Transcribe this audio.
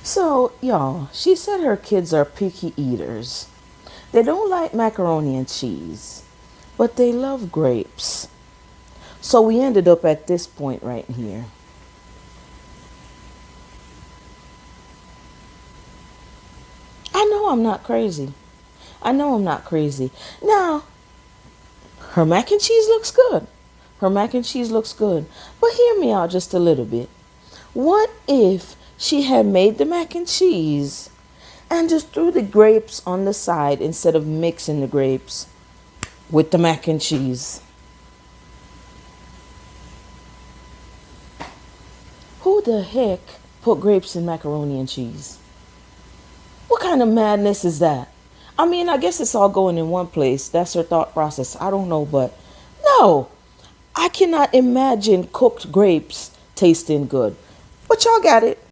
So, y'all, she said her kids are picky eaters. They don't like macaroni and cheese, but they love grapes. So we ended up at this point right here. I know I'm not crazy. I know I'm not crazy. Now, her mac and cheese looks good. Her mac and cheese looks good. But hear me out just a little bit. What if she had made the mac and cheese and just threw the grapes on the side instead of mixing the grapes with the mac and cheese? Who the heck put grapes in macaroni and cheese? What kind of madness is that? I mean, I guess it's all going in one place. That's her thought process. I don't know, but no, I cannot imagine cooked grapes tasting good. But y'all got it.